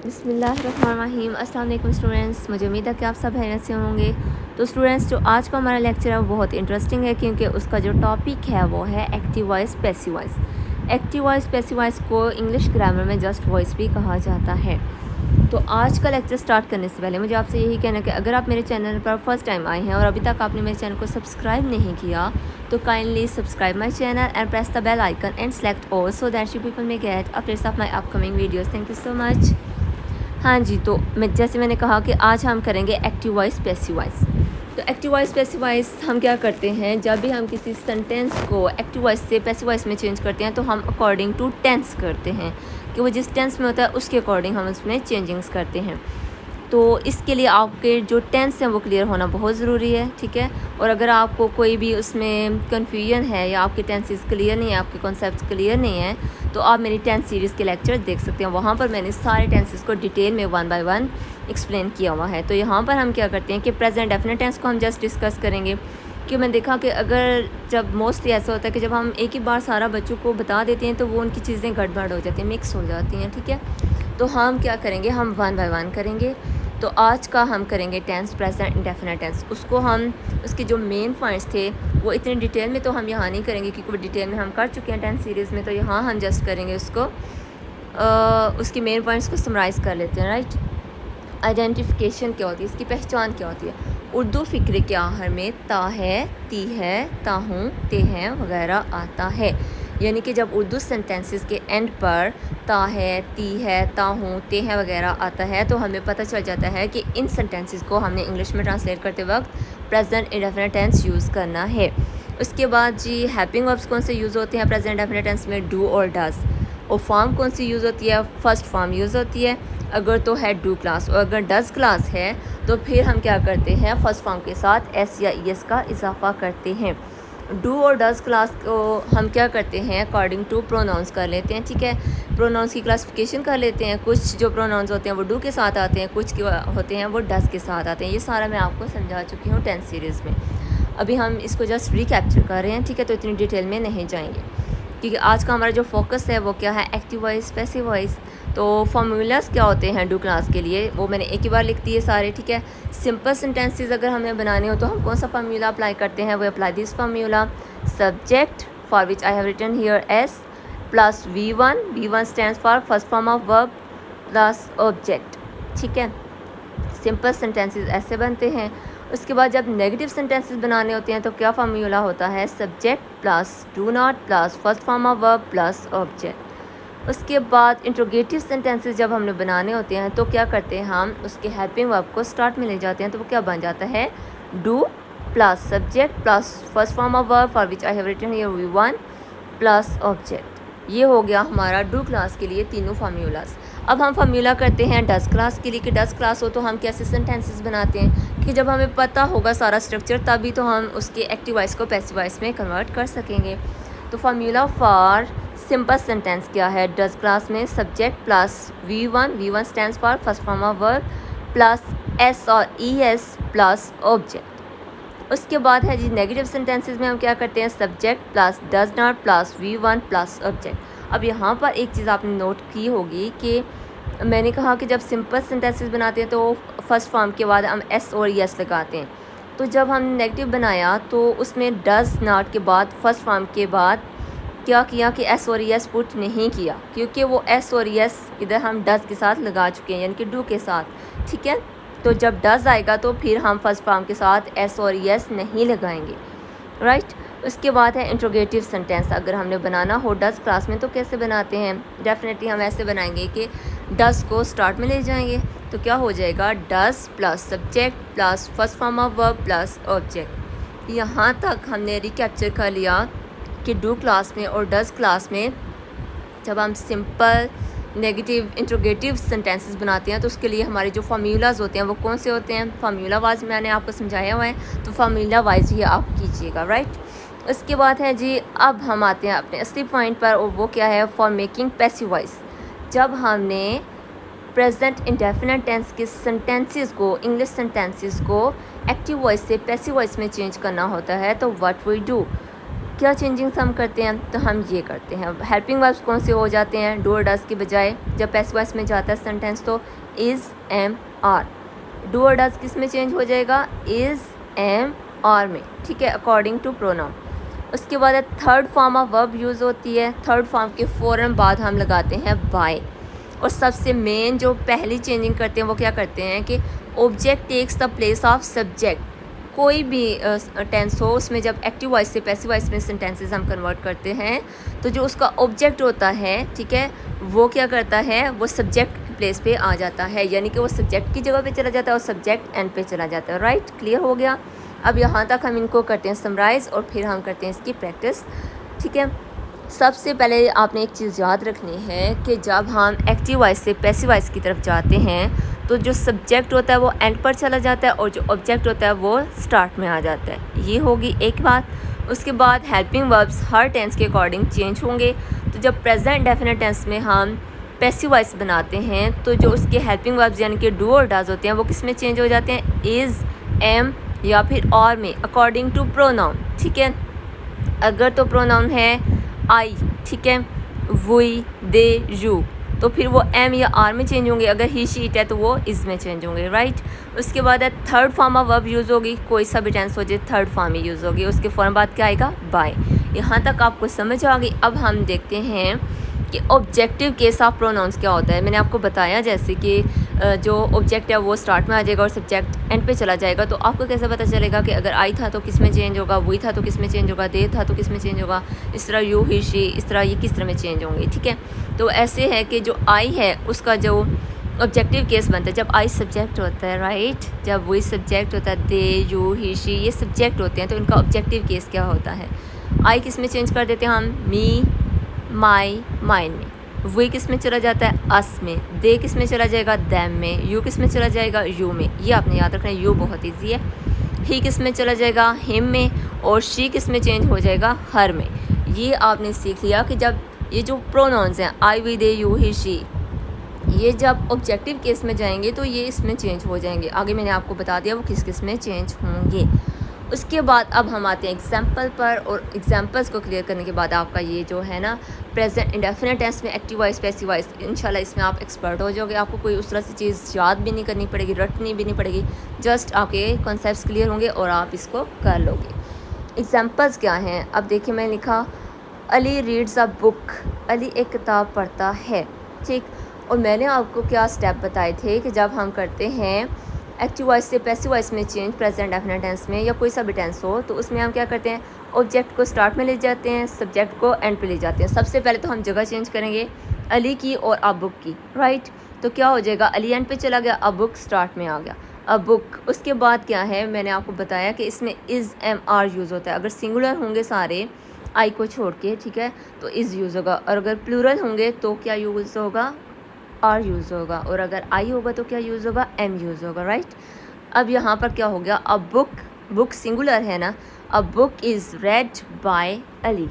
बिस्मिल्लाहिर्रहमानिर्रहीम। अस्सलाम वालेकुम स्टूडेंट्स, मुझे उम्मीद है कि आप सब खैरियत से होंगे। तो स्टूडेंट्स, जो आज का हमारा लेक्चर है वो बहुत इंटरेस्टिंग है, क्योंकि उसका जो टॉपिक है वो है active voice passive voice. Active voice passive voice को इंग्लिश ग्रामर में जस्ट वॉइस भी कहा जाता है। तो आज का लेक्चर स्टार्ट करने से पहले मुझे आपसे यही कहना है कि अगर आप मेरे चैनल पर फर्स्ट टाइम आए हैं और अभी तक आपने मेरे चैनल को सब्सक्राइब नहीं किया, तो kindly subscribe my channel and press the bell icon and select all so that you people may get updates of my upcoming videos. Thank you so much. हाँ जी, तो जैसे मैंने कहा कि आज हम करेंगे एक्टिव वॉइस पैसिव वॉइस। तो एक्टिव वॉइस पैसिव वॉइस हम क्या करते हैं, जब भी हम किसी सेंटेंस को एक्टिव वॉइस से पैसिव वॉइस में चेंज करते हैं तो हम अकॉर्डिंग टू टेंस करते हैं, कि वो जिस टेंस में होता है उसके अकॉर्डिंग हम उसमें चेंजिंग्स करते हैं। तो इसके लिए आपके जो टेंस हैं वो क्लियर होना बहुत ज़रूरी है, ठीक है। और अगर आपको कोई भी उसमें कन्फ्यूजन है या आपके टेंसेस क्लियर नहीं है, आपके कॉन्सेप्ट्स क्लियर नहीं है, तो आप मेरी टेंस सीरीज़ के लेक्चर देख सकते हैं। वहाँ पर मैंने सारे टेंसेस को डिटेल में 1 बाय 1 एक्सप्लेन किया हुआ है। तो यहाँ पर हम क्या करते हैं कि प्रेजेंट डेफिनेट टेंस को हम जस्ट डिस्कस करेंगे, कि मैंने देखा कि अगर जब मोस्टली ऐसा होता है कि जब हम एक ही बार सारा बच्चों को बता देते हैं तो वो उनकी चीज़ें गड़बड़ हो जाती हैं, मिक्स हो जाती हैं, ठीक है। तो हम क्या करेंगे, हम 1 बाय 1 करेंगे। तो आज का हम करेंगे टेंस प्रेजेंट इंडेफिनिट टेंस। उसको हम उसके जो मेन पॉइंट्स थे वो इतने डिटेल में तो हम यहाँ नहीं करेंगे, क्योंकि वो डिटेल में हम कर चुके हैं टेंस सीरीज़ में। तो यहाँ हम जस्ट करेंगे उसको, उसके मेन पॉइंट्स को समराइज़ कर लेते हैं, राइट। आइडेंटिफिकेशन क्या होती है, इसकी पहचान क्या होती है। उर्दू फ़िक्र के आखिर में ता है, ती है, ताहूँ, ते हैं वगैरह आता है। यानी कि जब उर्दू सेंटेंसेस के एंड पर ता है, ती है, ताहूँ, ते हैं वगैरह आता है तो हमें पता चल जाता है कि इन सेंटेंसेस को हमने इंग्लिश में ट्रांसलेट करते वक्त प्रेजेंट इंडेफिनिट टेंस यूज़ करना है। उसके बाद जी हेल्पिंग वर्ब्स कौन से यूज़ होते हैं प्रेजेंट इंडेफिनिट टेंस में, डू और डज। और फॉर्म कौन सी यूज़ होती है, फर्स्ट फॉर्म यूज़ होती है अगर तो है डू क्लास, और अगर डज क्लास है तो फिर हम क्या करते हैं, फर्स्ट फॉर्म के साथ एस या ई एस का इजाफा करते हैं। डू और डज क्लास को हम क्या करते हैं, अकॉर्डिंग टू प्रोनाउंस कर लेते हैं, ठीक है। प्रोनाउंस की क्लासिफिकेशन कर लेते हैं। कुछ जो प्रोनाउंस होते हैं वो डू के साथ आते हैं, कुछ होते हैं वो डज के साथ आते हैं। ये सारा मैं आपको समझा चुकी हूँ टेंस सीरीज़ में। अभी हम इसको जस्ट रिकैप्चर कर रहे हैं, ठीक है। तो इतनी डिटेल में नहीं जाएंगे, क्योंकि आज का हमारा जो फोकस है वो क्या है, एक्टिव वॉइस पैसिव वॉइस। तो फार्मूलाज क्या होते हैं डू क्लास के लिए, वो मैंने एक ही बार लिख दिए सारे, ठीक है। सिंपल सेंटेंसेस अगर हमें बनाने हो तो हम कौन सा फार्मूला अप्लाई करते हैं, वो apply this formula, subject for which I have written here S plus V1 stands for first form of verb plus object, ठीक है। सिंपल सेंटेंसेस ऐसे बनते हैं। उसके बाद जब नेगेटिव सेंटेंसेस बनाने होते हैं तो क्या फार्मूला होता है, subject plus do not plus first form of verb plus object. उसके बाद इंट्रोगेटिव सेंटेंसेस जब हमने बनाने होते हैं तो क्या करते हैं, हम उसके हेल्पिंग वर्ब को स्टार्ट में ले जाते हैं। तो वो क्या बन जाता है, do plus subject plus first form of verb for which I have written here V1 plus object. ये हो गया हमारा डू क्लास के लिए तीनों फार्मूलाज। अब हम फार्मूला करते हैं डज क्लास के लिए, कि डज क्लास हो तो हम कैसे सेंटेंसेस बनाते हैं, कि जब हमें पता होगा सारा स्ट्रक्चर तभी तो हम उसके एक्टिव वॉइस को पैसिव वॉइस में कन्वर्ट कर सकेंगे। तो फार्मूला फॉर सिंपल सेंटेंस क्या है, डज क्लास में subject plus V1 stands for first form of verb plus S और ES प्लस ऑब्जेक्ट। उसके बाद है जी नेगेटिव सेंटेंसेस में हम क्या करते हैं, subject plus does not plus V1 plus object. अब यहाँ पर एक चीज़ आपने नोट की होगी कि मैंने कहा कि जब सिंपल सेंटेंसेस बनाते हैं तो फर्स्ट फॉर्म के बाद हम एस और ES लगाते हैं। तो जब हम नेगेटिव बनाया तो उसमें डज नॉट के बाद फर्स्ट फॉर्म के बाद क्या किया कि एस और ES पुट नहीं किया, क्योंकि वो एस और ES इधर हम डज के साथ लगा चुके हैं, यानी कि डू के साथ, ठीक है। तो जब डज आएगा तो फिर हम फर्स्ट फॉर्म के साथ एस और ES नहीं लगाएंगे, राइट। उसके बाद है इंट्रोगेटिव सेंटेंस। अगर हमने बनाना हो डज क्लास में तो कैसे बनाते हैं, डेफिनेटली हम ऐसे बनाएंगे कि डज को स्टार्ट में ले जाएंगे। तो क्या हो जाएगा, does plus subject plus first form of verb plus object. यहाँ तक हमने रिकैप्चर कर लिया कि डू क्लास में और डज क्लास में जब हम सिंपल नेगेटिव इंट्रोगेटिव सेंटेंसेस बनाते हैं तो उसके लिए हमारे जो फार्मूलाज होते हैं वो कौन से होते हैं, फार्मूला वाइज मैंने आपको समझाया हुआ है, तो फार्मूला वाइज ही आप कीजिएगा, राइट। उसके बाद है जी, अब हम आते हैं अपने असली पॉइंट पर, और वो क्या है, फॉर मेकिंग पैसिव वॉइस। जब हमने प्रेजेंट इंडेफिनिट टेंस के सेंटेंसेस को, इंग्लिश सेंटेंसेस को एक्टिव वॉइस से पैसिव वॉइस में चेंज करना होता है तो व्हाट वी डू, क्या चेंजिंग्स हम करते हैं, तो हम ये करते हैं। हेल्पिंग वर्ब्स कौन से हो जाते हैं डू और डज की बजाय, जब पैसिव वॉइस में जाता है सेंटेंस तो इज़, एम, आर। डू और डज किस में चेंज हो जाएगा, इज़, एम, आर में, ठीक है, अकॉर्डिंग टू प्रोनाउन। उसके बाद third form of verb use होती है, थर्ड फॉर्म के फ़ौरन बाद हम लगाते हैं बाय। और सबसे मेन जो पहली चेंजिंग करते हैं वो क्या करते हैं कि object takes the place of subject. कोई भी टेंस हो उसमें जब एक्टिव वॉइस से पैसिव वॉइस में सेंटेंसेस हम कन्वर्ट करते हैं तो जो उसका ऑब्जेक्ट होता है, ठीक है, वो क्या करता है, वो सब्जेक्ट की प्लेस पे आ जाता है, यानी कि वो सब्जेक्ट की जगह पे चला जाता है और सब्जेक्ट एंड पे चला जाता है। राइट, क्लियर हो गया। अब यहाँ तक हम इनको करते हैं समराइज़ और फिर हम करते हैं इसकी प्रैक्टिस, ठीक है। सबसे पहले आपने एक चीज़ याद रखनी है कि जब हम एक्टिव वॉइस से पैसिव वॉइस की तरफ जाते हैं तो जो सब्जेक्ट होता है वो एंड पर चला जाता है और जो ऑब्जेक्ट होता है वो स्टार्ट में आ जाता है। ये होगी एक बात। उसके बाद हेल्पिंग वर्ब्स हर टेंस के अकॉर्डिंग चेंज होंगे। तो जब प्रेजेंट डेफिनेट टेंस में हम पैसिव वॉइस बनाते हैं तो जो उसके हेल्पिंग वर्ब्स यानी कि डू और डज होते हैं वो किस में चेंज हो जाते हैं, इज़, एम या फिर और में, अकॉर्डिंग टू प्रोनाउन, ठीक है। अगर तो प्रोनाउन है आई, ठीक है, वी, दे, यू, तो फिर वो एम या आर में चेंज होंगे। अगर ही, शी, इट है तो वो इज़ में चेंज होंगे। राइट, उसके बाद third form of verb use होगी, कोई सा भी टेंस हो जाए थर्ड फॉर्म में यूज़ होगी। उसके फ़ौरन बाद क्या आएगा, बाय। यहाँ तक आपको समझ आ गई। अब हम देखते हैं कि ऑब्जेक्टिव केस ऑफ प्रोनाउंस क्या होता है। मैंने आपको बताया जैसे कि जो ऑब्जेक्ट है वो स्टार्ट में आ जाएगा और सब्जेक्ट एंड पे चला जाएगा। तो आपको कैसे पता चलेगा कि अगर आई था तो किस में चेंज होगा, वी था तो किस में चेंज होगा, दे था तो किस में चेंज होगा, इस तरह यू, ही, शी, इस तरह ये किस तरह में चेंज होंगे, ठीक है। तो ऐसे है कि जो आई है उसका जो ऑब्जेक्टिव केस बनता है जब आई सब्जेक्ट होता है, राइट, जब वही सब्जेक्ट होता है, दे, यू, ही, शी, ये सब्जेक्ट होते हैं तो इनका ऑब्जेक्टिव केस क्या होता है। आई किस में चेंज कर देते हैं हम, मी, माई, माइन में। वी किस में चला जाता है, अस में। दे किस में चला जाएगा, दैम में। यू किस में चला जाएगा, यू में। ये आपने याद रखना है, यू बहुत ईजी है। ही किस में चला जाएगा, हिम में। और शी किस में चेंज हो जाएगा, हर में। ये आपने सीख लिया कि जब ये जो प्रोनाउंस हैं I, we, they, you, he, she, ये जब ऑब्जेक्टिव केस में जाएंगे तो ये इसमें चेंज हो जाएंगे। आगे मैंने आपको बता दिया वो किस किस में चेंज होंगे। उसके बाद अब हम आते हैं एग्जाम्पल पर, और एग्जाम्पल्स को क्लियर करने के बाद आपका ये जो है ना प्रेजेंट इंडेफिनिट टेंस में एक्टिव वॉइस, पैसिव वॉइस, इंशाल्लाह इसमें आप एक्सपर्ट हो जाओगे। आपको कोई उस तरह से चीज़ याद भी नहीं करनी पड़ेगी, रटनी भी नहीं पड़ेगी, जस्ट आपके कॉन्सेप्ट्स क्लियर होंगे और आप इसको कर लोगे। एग्जाम्पल्स क्या हैं, अब देखिए मैंने लिखा Ali reads a book, Ali एक किताब पढ़ता है, ठीक। और मैंने आपको क्या स्टेप बताए थे कि जब हम करते हैं एक्टिव वॉइस से पैसिव वॉइस में चेंज प्रेजेंट डेफिनेट टेंस में या कोई सा भी टेंस हो तो उसमें हम क्या करते हैं, ऑब्जेक्ट को स्टार्ट में ले जाते हैं, सब्जेक्ट को एंड पे ले जाते हैं। सबसे पहले तो हम जगह चेंज करेंगे अली की और अ बुक की, राइट। तो क्या हो जाएगा, अली एंड पे चला गया, अ बुक स्टार्ट में आ गया, अ बुक। उसके बाद क्या है, मैंने आपको बताया कि इसमें इज़, एम, आर यूज़ होता है। अगर सिंगुलर होंगे सारे आई को छोड़ के, ठीक है, तो इज़ यूज़ होगा, और अगर प्लूरल होंगे तो क्या यूज़ होगा, आर यूज़ होगा, और अगर आई होगा तो क्या यूज़ होगा, एम यूज़ होगा, राइट। अब यहाँ पर क्या हो गया, अ बुक, बुक सिंगुलर है ना, a book is read by Ali,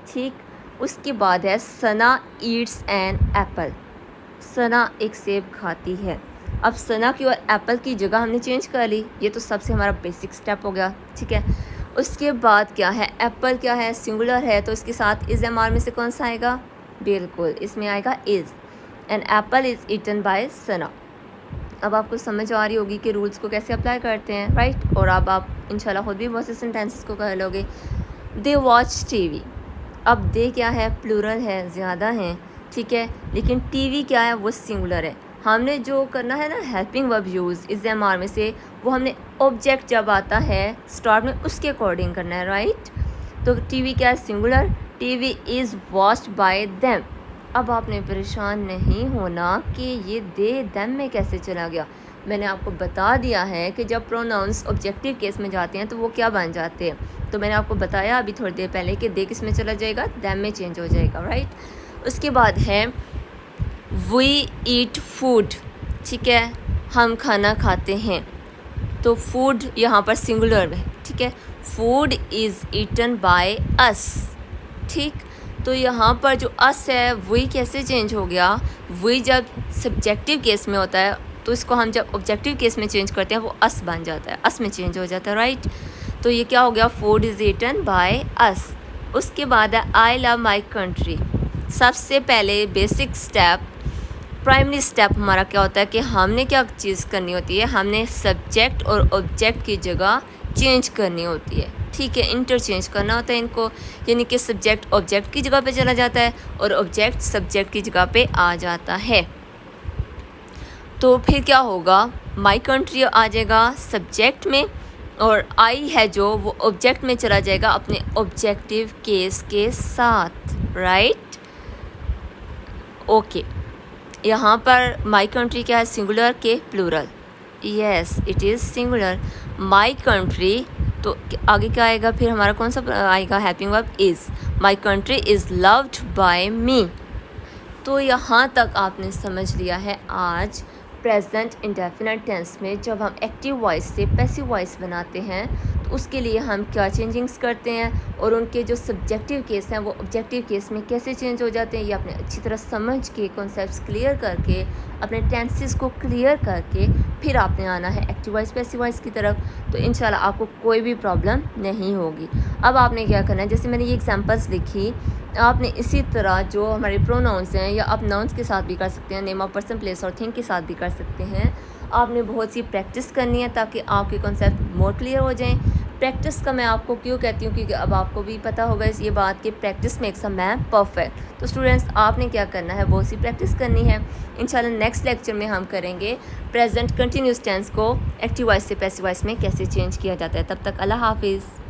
ठीक। उसके बाद है Sana eats an apple, Sana एक सेब खाती है। अब सना की और एप्पल की जगह हमने चेंज कर ली, ये तो सबसे हमारा बेसिक स्टेप हो गया, ठीक है। उसके बाद क्या है, एप्पल क्या है, सिंगुलर है, तो इसके साथ इज़, एम, आर में से कौन सा आएगा, बिल्कुल इसमें आएगा is, an apple is eaten by Sana. अब आपको समझ आ रही होगी कि रूल्स को कैसे अप्लाई करते हैं, राइट। और अब आप इंशाल्लाह खुद भी बहुत से सेंटेंसेस को कर लोगे। दे वॉच टीवी, अब दे क्या है, प्लूरल है, ज़्यादा हैं, ठीक है, लेकिन टीवी क्या है, वो सिंगुलर है। हमने जो करना है ना helping verb use is, am, are में से, वो हमने ऑब्जेक्ट जब आता है स्टार्ट में उसके अकॉर्डिंग करना है, राइट। तो टीवी क्या है, singular, TV is watched bye them. अब आपने परेशान नहीं होना कि ये दे देम में कैसे चला गया। मैंने आपको बता दिया है कि जब प्रोनाउंस ऑब्जेक्टिव केस में जाते हैं तो वो क्या बन जाते हैं। तो मैंने आपको बताया अभी थोड़ी देर पहले कि दे किस में चला जाएगा, देम में चेंज हो जाएगा, राइट। उसके बाद है वी ईट फूड, ठीक है, हम खाना खाते हैं। तो फूड यहाँ पर सिंगुलर है, ठीक है, food is eaten by us, ठीक। तो यहाँ पर जो अस है वही कैसे चेंज हो गया, वही जब सब्जेक्टिव केस में होता है तो इसको हम जब ऑब्जेक्टिव केस में चेंज करते हैं वो अस बन जाता है, अस में चेंज हो जाता है, राइट। तो ये क्या हो गया, food is eaten by us. उसके बाद है आई लव माई कंट्री। सबसे पहले बेसिक स्टेप, प्राइमरी स्टेप हमारा क्या होता है कि हमने क्या चीज़ करनी होती है, हमने सब्जेक्ट और ऑब्जेक्ट की जगह चेंज करनी होती है। ठीक है, इंटरचेंज करना होता है इनको, यानी कि सब्जेक्ट ऑब्जेक्ट की जगह पे चला जाता है और ऑब्जेक्ट सब्जेक्ट की जगह पे आ जाता है। तो फिर क्या होगा, माई कंट्री आ जाएगा सब्जेक्ट में और आई है जो वो ऑब्जेक्ट में चला जाएगा अपने ऑब्जेक्टिव केस के साथ, राइट। ओके, यहाँ पर माई कंट्री क्या है, सिंगुलर के plural, yes it is singular my country. तो आगे क्या आएगा फिर हमारा, कौन सा आएगा, helping verb is. My country is loved by me. तो यहाँ तक आपने समझ लिया है आज प्रेजेंट इंडेफिनिट टेंस में जब हम एक्टिव वॉइस से पैसिव वॉइस बनाते हैं तो उसके लिए हम क्या चेंजिंग्स करते हैं और उनके जो सब्जेक्टिव केस हैं वो ऑब्जेक्टिव केस में कैसे चेंज हो जाते हैं, ये आपने अच्छी तरह समझ के कॉन्सेप्ट्स क्लियर करके अपने टेंसेस को क्लियर करके फिर आपने आना है एक्टिव वॉइस पैसिव वॉइस की तरफ। तो इंशाल्लाह आपको कोई भी प्रॉब्लम नहीं होगी। अब आपने क्या करना है, जैसे मैंने ये एग्जांपल्स लिखी, आपने इसी तरह जो हमारे प्रोनाउंस हैं या आप नाउन्स के साथ भी कर सकते हैं, नेम ऑफ पर्सन प्लेस और थिंग के साथ भी कर सकते हैं। आपने बहुत सी प्रैक्टिस करनी है ताकि आपके कॉन्सेप्ट मोर क्लियर हो जाएं। प्रैक्टिस का मैं आपको क्यों कहती हूँ, क्योंकि अब आपको भी पता होगा ये बात कि practice makes a man perfect. तो स्टूडेंट्स आपने क्या करना है, बहुत सी प्रैक्टिस करनी है। इंशाल्लाह नेक्स्ट लेक्चर में हम करेंगे प्रेजेंट कंटिन्यूस टेंस को एक्टिव वॉइस से पैसिव वॉइस में कैसे चेंज किया जाता है। तब तक अल्लाह हाफिज़।